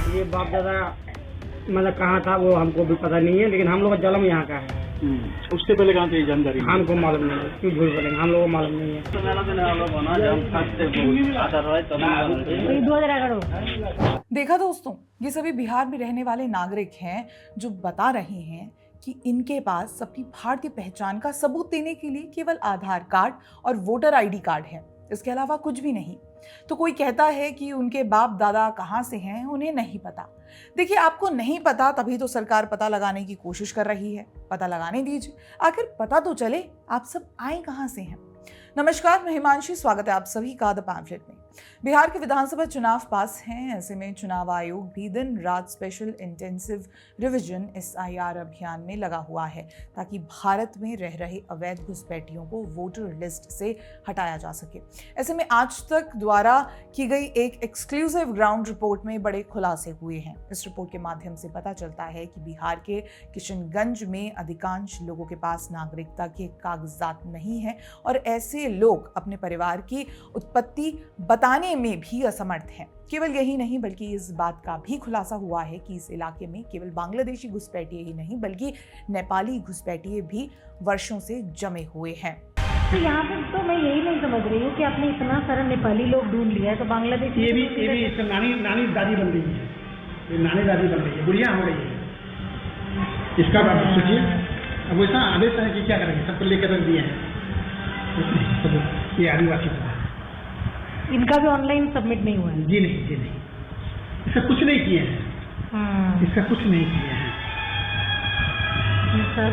ये बाप दादा मतलब कहाँ था वो हमको भी पता नहीं है, लेकिन हम लोग का जन्म यहाँ का है। उससे पहले कहाँ थे जानकारी? हमको मालूम नहीं है, क्यों झूठ बोलेंगे, हम लोग को मालूम नहीं है। 2011। देखा दोस्तों, ये सभी बिहार में रहने वाले नागरिक हैं जो बता रहे हैं कि इनके पास अपनी भारतीय पहचान का सबूत देने के लिए केवल आधार कार्ड और वोटर आईडी कार्ड है, इसके अलावा कुछ भी नहीं। तो कोई कहता है कि उनके बाप दादा कहाँ से हैं, उन्हें नहीं पता। देखिए, आपको नहीं पता तभी तो सरकार पता लगाने की कोशिश कर रही है। पता लगाने दीजिए, आखिर पता तो चले आप सब आए कहाँ से हैं। नमस्कार, मैं हिमांशी, स्वागत है आप सभी का द पैम्फलेट में। बिहार के विधानसभा चुनाव पास हैं, ऐसे में चुनाव आयोग भी दिन रात स्पेशल इंटेंसिव रिवीजन SIR अभियान में लगा हुआ है ताकि भारत में रह रहे अवैध घुसपैठियों को वोटर लिस्ट से हटाया जा सके। ऐसे में आज तक द्वारा की गई एक एक्सक्लूसिव ग्राउंड रिपोर्ट में बड़े खुलासे हुए हैं। इस रिपोर्ट के माध्यम से पता चलता है कि बिहार के किशनगंज में अधिकांश लोगों के पास नागरिकता के कागजात नहीं है और ऐसे लोग अपने परिवार की उत्पत्ति बताने में भी असमर्थ हैं। केवल यही नहीं बल्कि इस बात का भी खुलासा हुआ है कि इस इलाके में केवल बांग्लादेशी घुसपैठिए ही नहीं बल्कि नेपाली घुसपैठिए भी वर्षों से जमे हुए हैं। तो यहाँ पे तो मैं यही नहीं समझ रही हूँ कि आपने इतना सारा नेपाली लोग ढूंढ लिया है, तो बांग्लादेशी ये भी इसका नानी दादी बन रही है, ये नानी दादी बन रही है, बुढ़िया हो रही है। इसका बात सोचिए, अब वैसा आदेश है कि क्या करेंगे, सबको लेकर रख दिए हैं। ये आदिवासी का इनका भी ऑनलाइन सबमिट नहीं हुआ है? जी नहीं, इसका कुछ नहीं किए हैं, इसका कुछ नहीं किए हैं।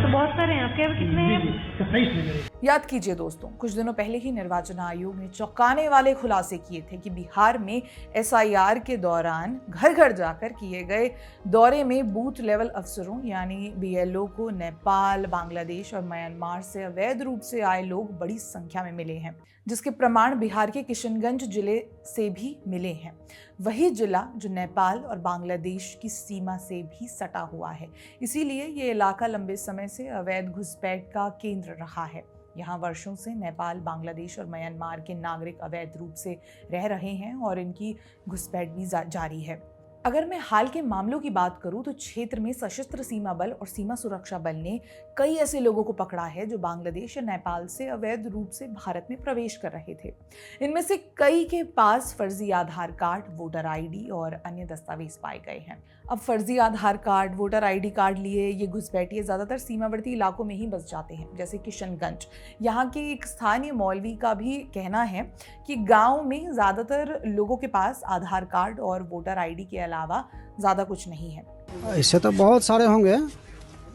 तो बहुत सारे हैं, आपके यहाँ कितने हैं? 27 याद कीजिए दोस्तों, कुछ दिनों पहले ही निर्वाचन आयोग ने चौंकाने वाले खुलासे किए थे कि बिहार में SIR के दौरान घर घर जाकर किए गए दौरे में बूथ लेवल अफसरों यानी BLO को नेपाल, बांग्लादेश और म्यांमार से अवैध रूप से आए लोग बड़ी संख्या में मिले हैं, जिसके प्रमाण बिहार के किशनगंज जिले से भी मिले हैं। वही जिला जो नेपाल और बांग्लादेश की सीमा से भी सटा हुआ है। इसीलिए ये इलाका लंबे समय से अवैध घुसपैठ का केंद्र रहा है। यहाँ वर्षों से नेपाल, बांग्लादेश और म्यांमार के नागरिक अवैध रूप से रह रहे हैं और इनकी घुसपैठ भी जारी है। अगर मैं हाल के मामलों की बात करूं तो क्षेत्र में सशस्त्र सीमा बल और सीमा सुरक्षा बल ने कई ऐसे लोगों को पकड़ा है जो बांग्लादेश या नेपाल से अवैध रूप से भारत में प्रवेश कर रहे थे। इनमें से कई के पास फर्जी आधार कार्ड, वोटर आईडी और अन्य दस्तावेज पाए गए हैं। अब फर्जी आधार कार्ड, वोटर आईडी कार्ड लिए ये घुसपैठिए ज्यादातर सीमावर्ती इलाकों में ही बस जाते हैं, जैसे किशनगंज। यहाँ के एक स्थानीय मौलवी का भी कहना है कि गाँव में ज्यादातर लोगों के पास आधार कार्ड और वोटर आईडी के अलावा ज़्यादा कुछ नहीं है। ऐसे तो बहुत सारे होंगे,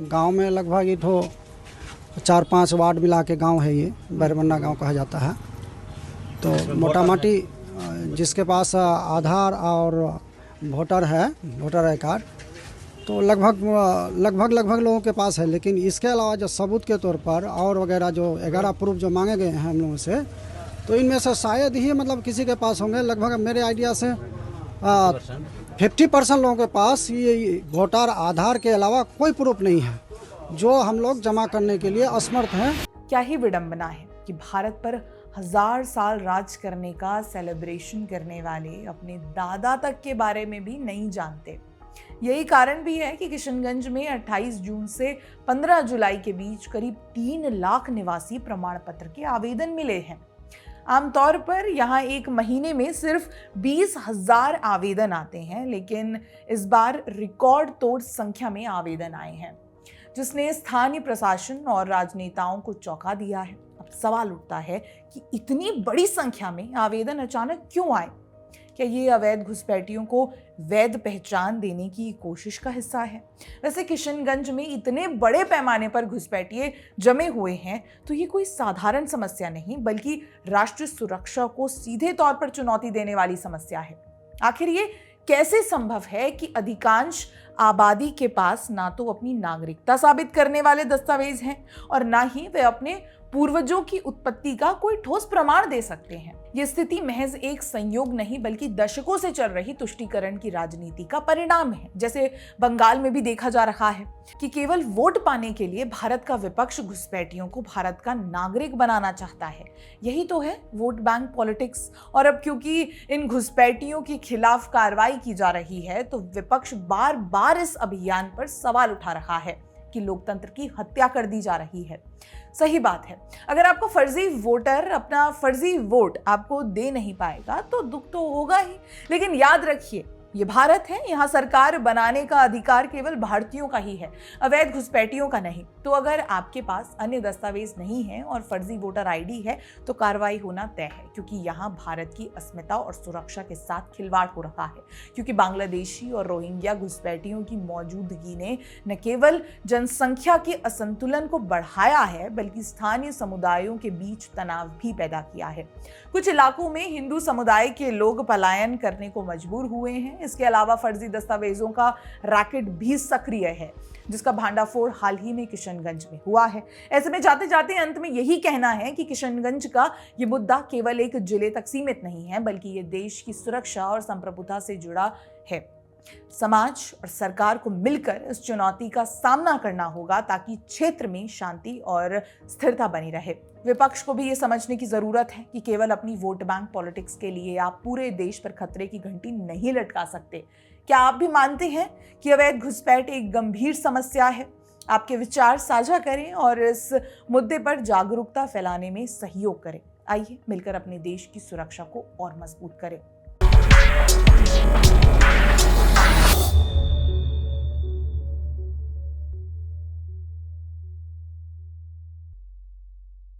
गांव में लगभग ये तो 4-5 वार्ड मिला के गांव है, ये बैरबन्ना गांव कहा जाता है। तो मोटा मोटी जिसके पास आधार और वोटर है, वोटर आई कार्ड, तो लगभग लोगों के पास है। लेकिन इसके अलावा जो सबूत के तौर पर और वगैरह जो 11 प्रूफ जो मांगे गए हैं हम लोगों से, तो इनमें से शायद ही मतलब किसी के पास होंगे। लगभग मेरे आइडिया से 50% लोगों के पास ये वोटर आधार के अलावा कोई प्रूफ नहीं है, जो हम लोग जमा करने के लिए असमर्थ हैं। क्या ही विडंबना है कि भारत पर 1000 साल राज करने का सेलिब्रेशन करने वाले अपने दादा तक के बारे में भी नहीं जानते। यही कारण भी है कि किशनगंज में 28 जून से 15 जुलाई के बीच करीब 3 लाख निवासी प्रमाण पत्र के आवेदन मिले हैं। आमतौर पर यहाँ एक महीने में सिर्फ 20,000 आवेदन आते हैं, लेकिन इस बार रिकॉर्ड तोड़ संख्या में आवेदन आए हैं, जिसने स्थानीय प्रशासन और राजनेताओं को चौंका दिया है। अब सवाल उठता है कि इतनी बड़ी संख्या में आवेदन अचानक क्यों आए? क्या ये अवैध घुसपैठियों को वैध पहचान देने की कोशिश का हिस्सा है? वैसे किशनगंज में इतने बड़े पैमाने पर घुसपैठिए जमे हुए हैं तो ये कोई साधारण समस्या नहीं बल्कि राष्ट्रीय सुरक्षा को सीधे तौर पर चुनौती देने वाली समस्या है। आखिर ये कैसे संभव है कि अधिकांश आबादी के पास ना तो अपनी नागरिकता साबित करने वाले दस्तावेज हैं और ना ही वे अपने पूर्वजों की उत्पत्ति का कोई ठोस प्रमाण दे सकते हैं। ये स्थिति महज एक संयोग नहीं बल्कि दशकों से चल रही तुष्टीकरण की राजनीति का परिणाम है। जैसे बंगाल में भी देखा जा रहा है कि केवल वोट पाने के लिए भारत का विपक्ष घुसपैठियों को भारत का नागरिक बनाना चाहता है। यही तो है वोट बैंक पॉलिटिक्स। और अब क्योंकि इन घुसपैठियों के खिलाफ कार्रवाई की जा रही है तो विपक्ष बार बार इस अभियान पर सवाल उठा रहा है कि लोकतंत्र की हत्या कर दी जा रही है। सही बात है, अगर आपको फर्जी वोटर अपना फर्जी वोट आपको दे नहीं पाएगा तो दुख तो होगा ही, लेकिन याद रखिए ये भारत है, यहाँ सरकार बनाने का अधिकार केवल भारतीयों का ही है, अवैध घुसपैठियों का नहीं। तो अगर आपके पास अन्य दस्तावेज नहीं है और फर्जी वोटर आईडी है तो कार्रवाई होना तय है, क्योंकि यहाँ भारत की अस्मिता और सुरक्षा के साथ खिलवाड़ हो रहा है। क्योंकि बांग्लादेशी और रोहिंग्या घुसपैठियों की मौजूदगी ने न केवल जनसंख्या के असंतुलन को बढ़ाया है बल्कि स्थानीय समुदायों के बीच तनाव भी पैदा किया है। कुछ इलाकों में हिंदू समुदाय के लोग पलायन करने को मजबूर हुए हैं। इसके अलावा फर्जी दस्तावेजों का रैकेट भी सक्रिय है, जिसका भांडाफोड़ हाल ही में किशनगंज में हुआ है। ऐसे में जाते जाते अंत में यही कहना है कि किशनगंज का ये मुद्दा केवल एक जिले तक सीमित नहीं है बल्कि ये देश की सुरक्षा और संप्रभुता से जुड़ा है। समाज और सरकार को मिलकर इस चुनौती का सामना करना होगा ताकि क्षेत्र में शांति और स्थिरता बनी रहे। विपक्ष को भी ये समझने की जरूरत है कि केवल अपनी वोट बैंक पॉलिटिक्स के लिए आप पूरे देश पर खतरे की घंटी नहीं लटका सकते। क्या आप भी मानते हैं कि अवैध घुसपैठ एक गंभीर समस्या है? आपके विचार साझा करें और इस मुद्दे पर जागरूकता फैलाने में सहयोग करें। आइए मिलकर अपने देश की सुरक्षा को और मजबूत करें।